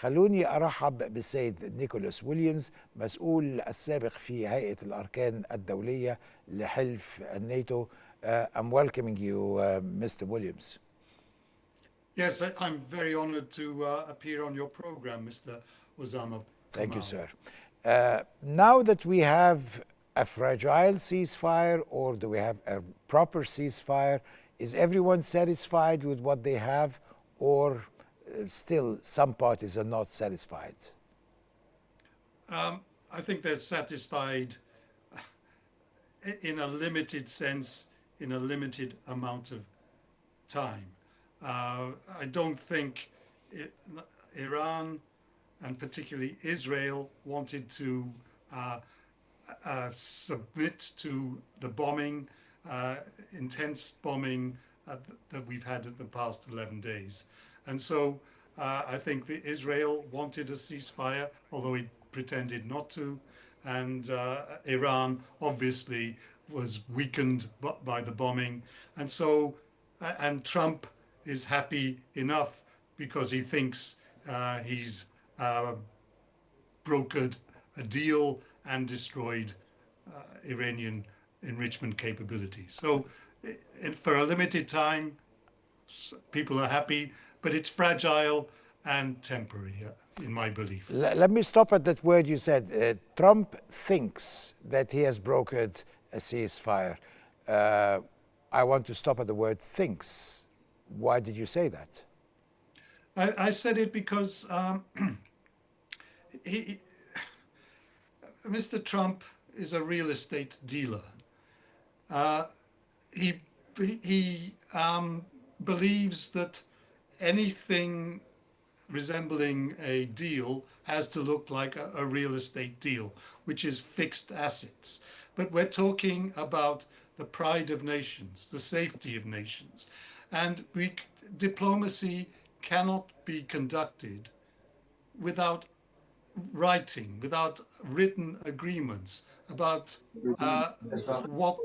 خلوني أرحب بالسيد نيكولاس ويليامز، مسؤول السابق في هيئة الأركان الدولية لحلف الناتو. I'm welcoming you, Mr. Williams. Yes, I'm very honored to appear on your program, Mr. Ossama Thank you, Kamal. sir. Now that we have a fragile ceasefire, or do we have a proper ceasefire, is everyone satisfied with what they have, or still some parties are not satisfied? I think they're satisfied in a limited sense, in a limited amount of time. I don't think Iran and particularly Israel wanted to submit to the bombing, intense bombing that we've had in the past 11 days. And so I think that Israel wanted a ceasefire, although he pretended not to. And Iran obviously was weakened by the bombing. And so, and Trump is happy enough because he thinks he's brokered a deal and destroyed Iranian enrichment capabilities. So for a limited time, people are happy, but it's fragile and temporary, in my belief. Let me stop at that word you said. Trump thinks that he has brokered a ceasefire. I want to stop at the word thinks. Why did you say that? I said it because he, Mr. Trump is a real estate dealer. He believes that anything resembling a deal has to look like a real estate deal, which is fixed assets. But we're talking about the pride of nations, the safety of nations. And diplomacy cannot be conducted without writing, without written agreements about what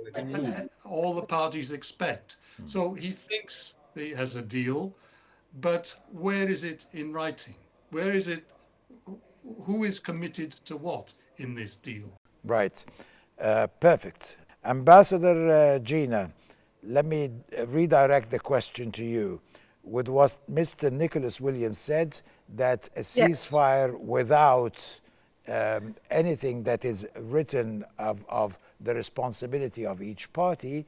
all the parties expect. So he thinks he has a deal, but where is it in writing? Where is it? Who is committed to what in this deal? Right. Perfect. Ambassador Gina, let me redirect the question to you. With what Mr. Nicholas Williams said, that a Yes. ceasefire without anything that is written of the responsibility of each party,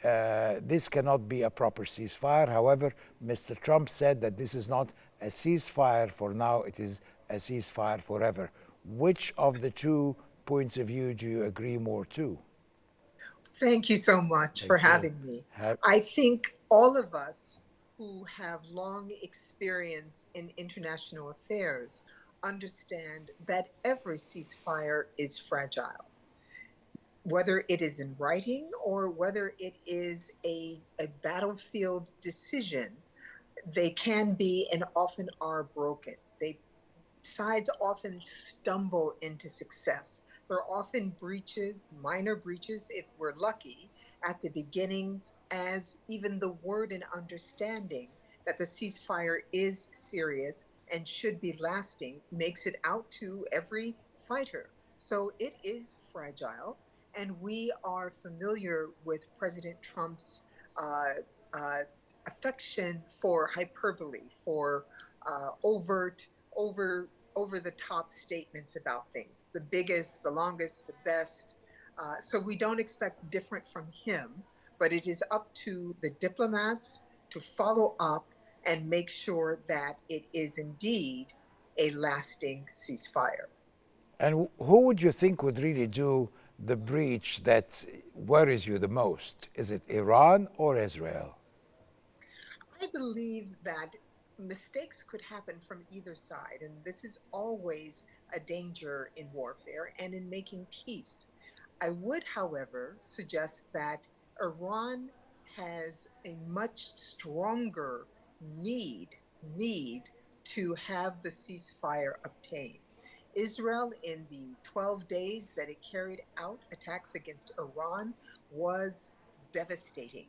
this cannot be a proper ceasefire. However, Mr. Trump said that this is not a ceasefire for now, it is a ceasefire forever. Which of the two points of view do you agree more to? Thank you so much for Thank you. having me. I think all of us who have long experience in international affairs understand that every ceasefire is fragile. Whether it is in writing or whether it is a battlefield decision, they can be and often are broken. Sides often stumble into success. There are often breaches, minor breaches, if we're lucky, at the beginnings, as even the word and understanding that the ceasefire is serious and should be lasting makes it out to every fighter. So it is fragile, and we are familiar with President Trump's uh, affection for hyperbole, for overt, over the top statements about things, the biggest, the longest, the best. So we don't expect different from him, but it is up to the diplomats to follow up and make sure that it is indeed a lasting ceasefire. And who would you think would really do the breach that worries you the most? Is it Iran or Israel? I believe that mistakes could happen from either side, and this is always a danger in warfare and in making peace. I would, however, suggest that Iran has a much stronger need to have the ceasefire obtained. Israel, in the 12 days that it carried out attacks against Iran, was devastating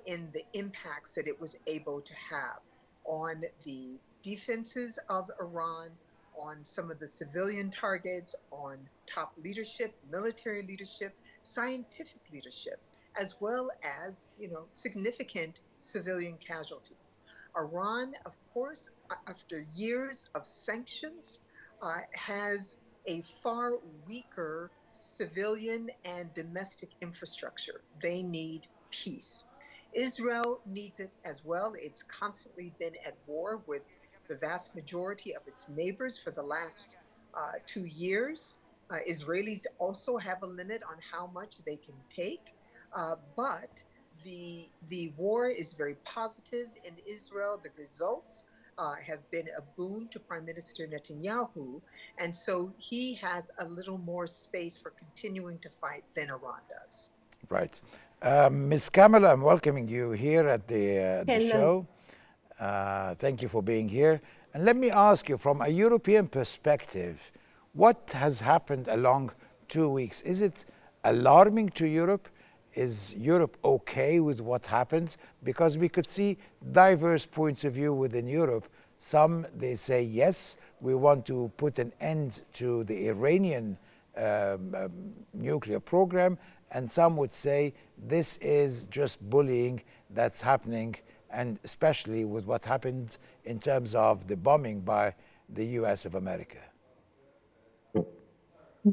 in the impacts that it was able to have on the defenses of Iran, on some of the civilian targets, on top leadership, military leadership, scientific leadership, as well as, significant civilian casualties. Iran, of course, after years of sanctions, has a far weaker civilian and domestic infrastructure. They need peace. Israel needs it as well. It's constantly been at war with the vast majority of its neighbors for the last 2 years. Israelis also have a limit on how much they can take, but the war is very positive in Israel. The results have been a boon to Prime Minister Netanyahu, and so he has a little more space for continuing to fight than Iran does. Right. Ms. Kamal, I'm welcoming you here at the Hello. show. Thank you for being here. And let me ask you, from a European perspective, what has happened along 2 weeks? Is it alarming to Europe? Is Europe okay with what happened? Because we could see diverse points of view within Europe. Some, they say, yes, we want to put an end to the Iranian nuclear program. And some would say this is just bullying that's happening, and especially with what happened in terms of the bombing by the US of America.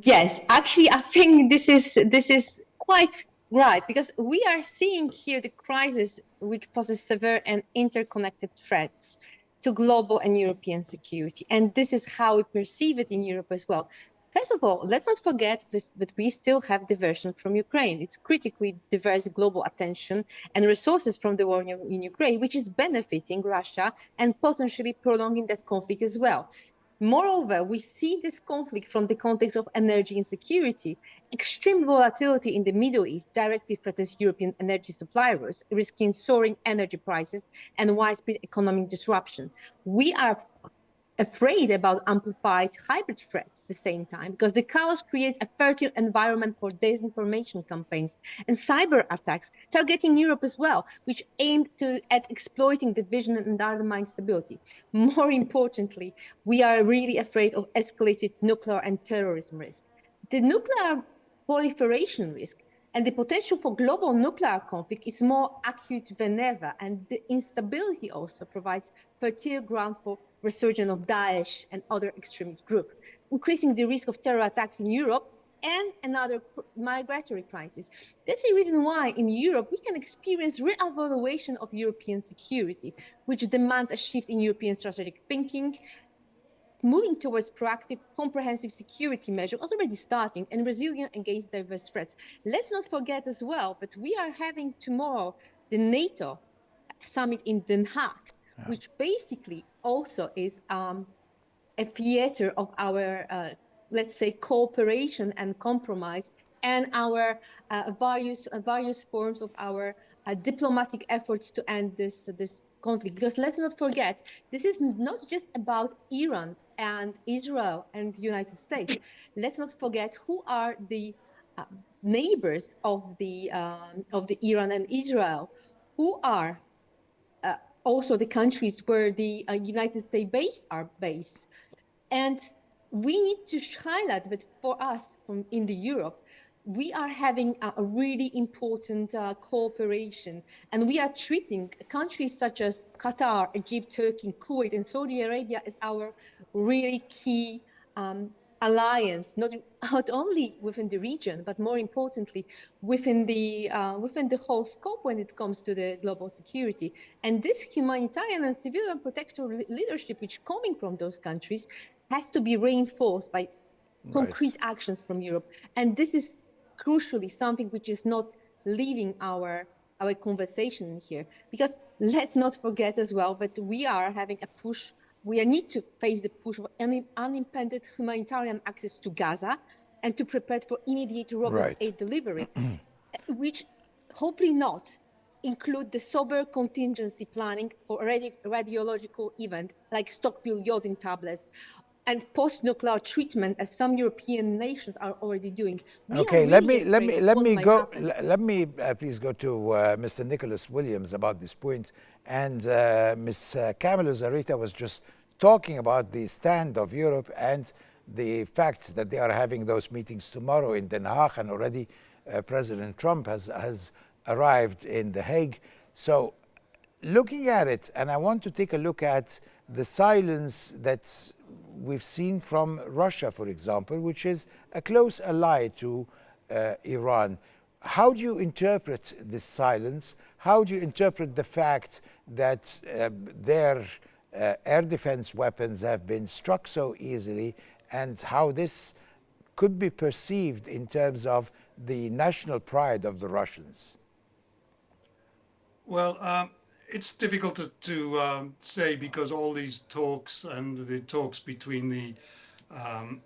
Yes, actually, I think this is quite right, because we are seeing here the crisis which poses severe and interconnected threats to global and European security, and this is how we perceive it in Europe as well. First of all, let's not forget this, that we still have diversion from Ukraine. It's critically diverse global attention and resources from the war in Ukraine, which is benefiting Russia and potentially prolonging that conflict as well. Moreover, we see this conflict from the context of energy insecurity. Extreme volatility in the Middle East directly threatens European energy suppliers, risking soaring energy prices and widespread economic disruption. We are afraid about amplified hybrid threats at the same time, because the chaos creates a fertile environment for disinformation campaigns and cyber attacks targeting Europe as well, which aim at exploiting division and undermine stability. More importantly, we are really afraid of escalated nuclear and terrorism risk. The nuclear proliferation risk and the potential for global nuclear conflict is more acute than ever, and the instability also provides fertile ground for resurgence of Daesh and other extremist groups, increasing the risk of terror attacks in Europe and another migratory crisis. That's the reason why in Europe we can experience re-evaluation of European security, which demands a shift in European strategic thinking, moving towards proactive, comprehensive security measures already starting, and resilient against diverse threats. Let's not forget as well that we are having tomorrow the NATO summit in Den Haag, which basically also is a theater of our, let's say, cooperation and compromise, and our various forms of our diplomatic efforts to end this conflict. Because let's not forget, this is not just about Iran and Israel and the United States. Let's not forget who are the neighbors of the Iran and Israel, who are also the countries where the United States are based. And we need to highlight that for us in the Europe, we are having a really important cooperation, and we are treating countries such as Qatar, Egypt, Turkey, Kuwait, and Saudi Arabia as our really key alliance, not only within the region, but more importantly, within the whole scope when it comes to the global security. And this humanitarian and civilian protector leadership, which coming from those countries, has to be reinforced by concrete actions from Europe. And this is crucially something which is not leaving our conversation here, because let's not forget as well that we are having a push. We need to face the push of any unimpeded humanitarian access to Gaza and to prepare for immediate robust aid delivery, which hopefully not include the sober contingency planning for radiological event like stockpile iodine tablets and post-nuclear treatment, as some European nations are already doing. Okay, let me please go to Mr. Nicholas Williams about this point. And Ms. Kamala Zarita was just talking about the stand of Europe and the fact that they are having those meetings tomorrow in Den Haag, and already President Trump has arrived in The Hague. So looking at it, and I want to take a look at the silence that we've seen from Russia, for example, which is a close ally to Iran. How do you interpret this silence? How do you interpret the fact that their air defense weapons have been struck so easily, and how this could be perceived in terms of the national pride of the Russians? Well, it's difficult to say, because all these talks and the talks between the um,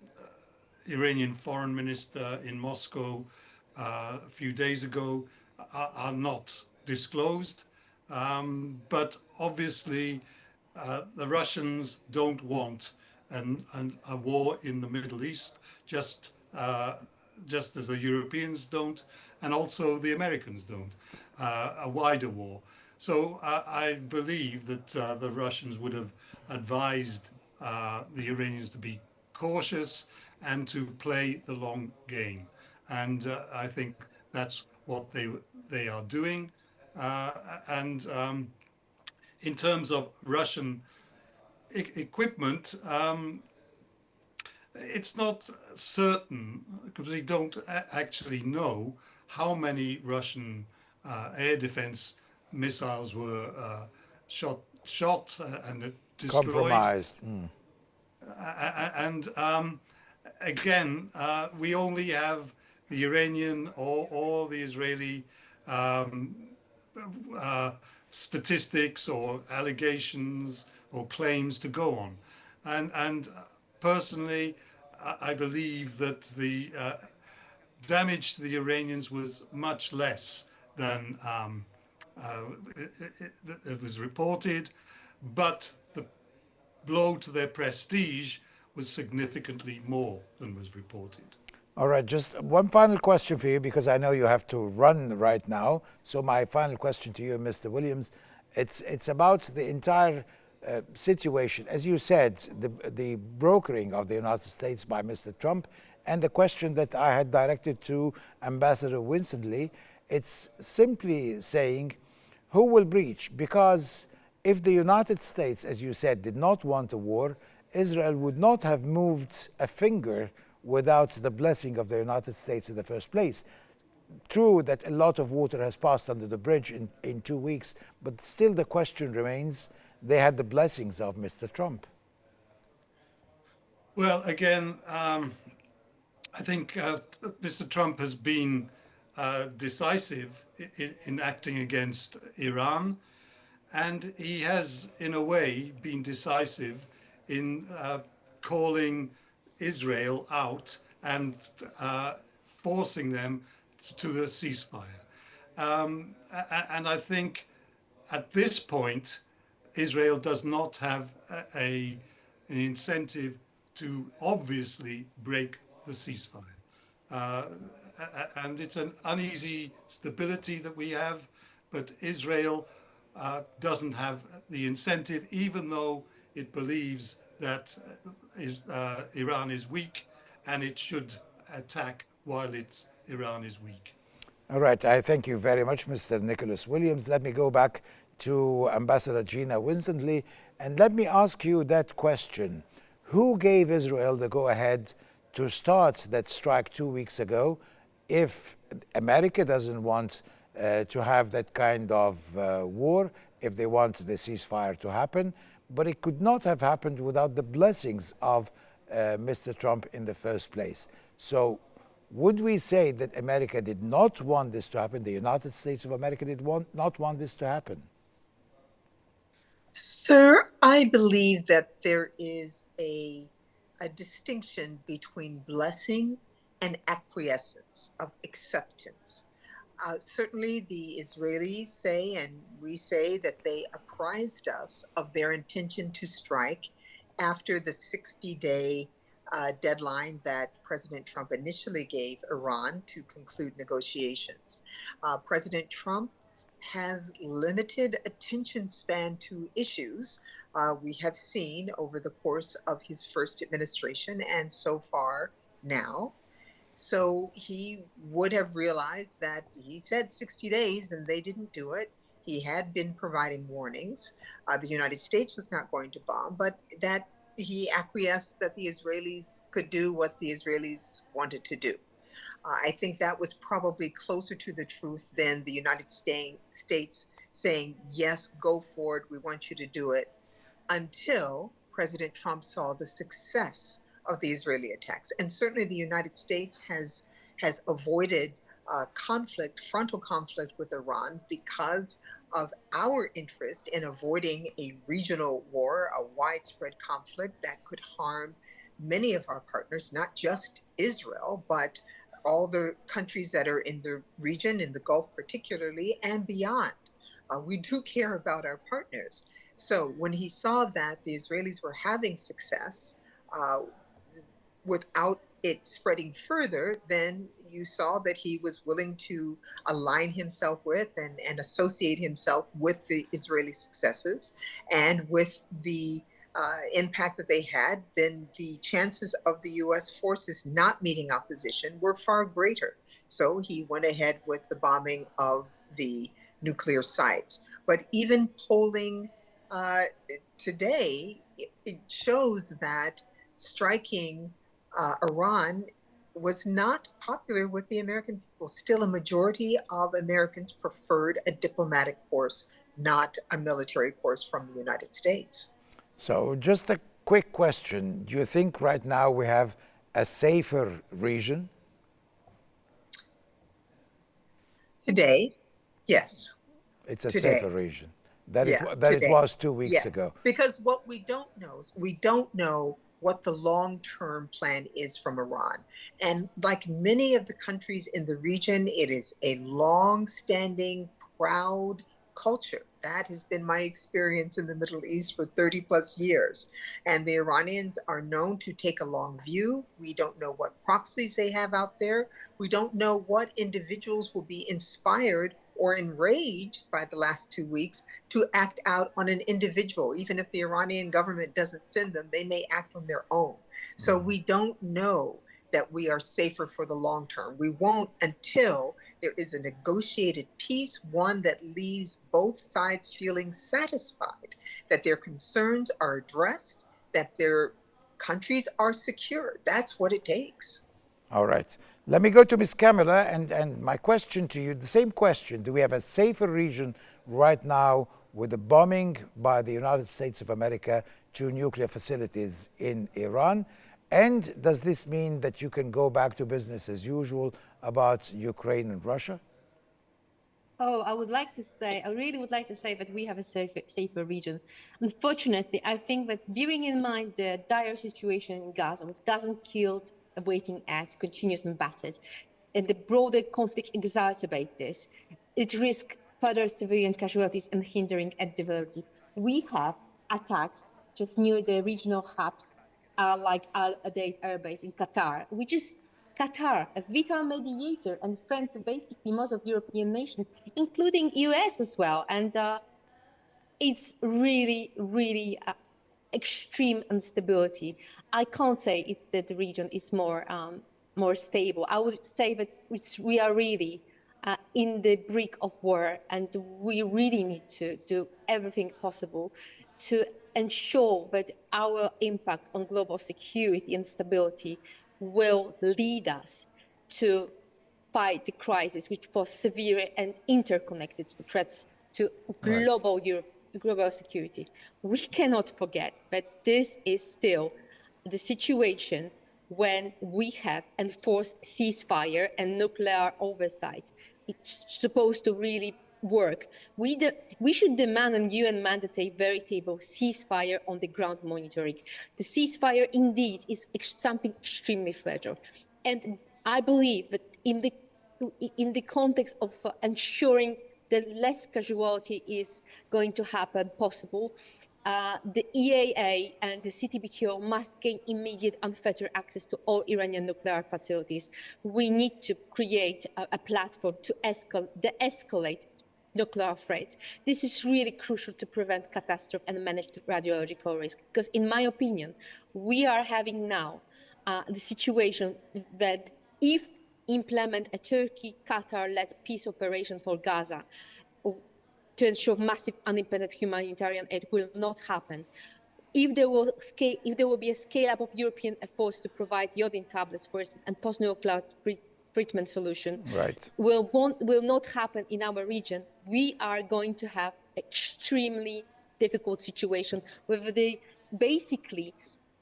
Iranian foreign minister in Moscow a few days ago are not disclosed. But obviously, the Russians don't want a war in the Middle East, just as the Europeans don't, and also the Americans don't, a wider war. So I believe that the Russians would have advised the Iranians to be cautious and to play the long game. And I think that's what they are doing. And in terms of Russian equipment, it's not certain, because we don't actually know how many Russian air defense missiles were shot and destroyed. Compromised. And again, we only have the Iranian or the Israeli statistics or allegations or claims to go on. And personally, I believe that the damage to the Iranians was much less than it was reported, but the blow to their prestige was significantly more than was reported. All right, just one final question for you, because I know you have to run right now. So my final question to you, Mr. Williams, it's about the entire situation. As you said, the brokering of the United States by Mr. Trump, and the question that I had directed to Ambassador Winstanley, it's simply saying, who will breach? Because if the United States, as you said, did not want a war, Israel would not have moved a finger without the blessing of the United States in the first place. True that a lot of water has passed under the bridge in 2 weeks, but still the question remains, they had the blessings of Mr. Trump. Well, again, I think Mr. Trump has been decisive in acting against Iran, and he has, in a way, been decisive in calling Israel out and forcing them to a ceasefire. And I think at this point, Israel does not have an incentive to obviously break the ceasefire. And it's an uneasy stability that we have, but Israel doesn't have the incentive, even though it believes that Iran is weak and it should attack while Iran is weak. All right, I thank you very much, Mr. Nicholas Williams. Let me go back to Ambassador Gina Winstanley, and let me ask you that question. Who gave Israel the go-ahead to start that strike 2 weeks ago? If America doesn't want to have that kind of war, if they want the ceasefire to happen, but it could not have happened without the blessings of Mr. Trump in the first place. So would we say that America did not want this to happen, the United States of America did not want this to happen? Sir, I believe that there is a distinction between blessing and acquiescence, of acceptance. Certainly, the Israelis say, and we say, that they apprised us of their intention to strike after the 60-day deadline that President Trump initially gave Iran to conclude negotiations. President Trump has limited attention span to issues We have seen over the course of his first administration and so far now. So he would have realized that he said 60 days and they didn't do it. He had been providing warnings. The United States was not going to bomb, but that he acquiesced that the Israelis could do what the Israelis wanted to do. I think that was probably closer to the truth than the United States saying, yes, go for it, we want you to do it, until President Trump saw the success of the Israeli attacks. And certainly the United States has avoided frontal conflict with Iran because of our interest in avoiding a regional war, a widespread conflict that could harm many of our partners, not just Israel, but all the countries that are in the region, in the Gulf particularly, and beyond. We do care about our partners. So when he saw that the Israelis were having success without it spreading further, then you saw that he was willing to align himself with and associate himself with the Israeli successes and with the impact that they had, then the chances of the US forces not meeting opposition were far greater. So he went ahead with the bombing of the nuclear sites. But even polling today, it shows that striking Iran was not popular with the American people. Still, a majority of Americans preferred a diplomatic course, not a military course from the United States. So, just a quick question. Do you think right now we have a safer region? Today, yes. It's a Today. safer region than Yeah, it was 2 weeks yes. ago. Because what we don't know is we don't know what the long-term plan is from Iran. And like many of the countries in the region, it is a long-standing, proud culture. That has been my experience in the Middle East for 30 plus years. And the Iranians are known to take a long view. We don't know what proxies they have out there. We don't know what individuals will be inspired or enraged by the last 2 weeks to act out on an individual. Even if the Iranian government doesn't send them, they may act on their own. So we don't know that we are safer for the long term. We won't until there is a negotiated peace, one that leaves both sides feeling satisfied that their concerns are addressed, that their countries are secure. That's what it takes. All right. Let me go to Ms. Kamala, and my question to you, the same question. Do we have a safer region right now with the bombing by the United States of America to nuclear facilities in Iran? And does this mean that you can go back to business as usual about Ukraine and Russia? Oh, I really would like to say that we have a safer region. Unfortunately, I think that bearing in mind the dire situation in Gaza, with dozens killed, awaiting aid, continuous and battered, and the broader conflict exacerbate this, it risks further civilian casualties and hindering aid delivery. We have attacks just near the regional hubs, like Al Udeid Air Base in Qatar, which is Qatar, a vital mediator and friend to basically most of European nations, including US as well. And it's really, really extreme instability. I can't say it's that the region is more stable. I would say that we are really in the brink of war, and we really need to do everything possible to ensure that our impact on global security and stability will lead us to fight the crisis, which pose severe and interconnected threats to global security. We cannot forget that this is still the situation when we have enforced ceasefire and nuclear oversight. It's supposed to really work. We should demand a UN mandate veritable ceasefire on the ground monitoring. The ceasefire indeed is something extremely fragile. And I believe that in the context of ensuring that less casualty is going to happen possible, the EAA and the CTBTO must gain immediate unfettered access to all Iranian nuclear facilities. We need to create a platform to de-escalate nuclear threats. This is really crucial to prevent catastrophe and manage the radiological risk. Because in my opinion, we are having now the situation that if implement a Turkey-Qatar-led peace operation for Gaza to ensure massive unimpeded humanitarian aid will not happen. If there will be a scale up of European efforts to provide iodine tablets first and post-nuclear treatment solution, Right. will not happen in our region, we are going to have extremely difficult situation where basically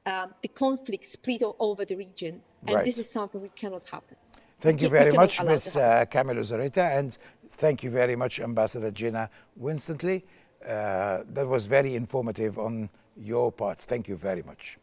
the conflict split all over the region, and this Right. is something we cannot happen. Thank you We very cannot much, allow to Ms. happen. Kamil Uzarita, and thank you very much, Ambassador Gina Winstanley. That was very informative on your part. Thank you very much.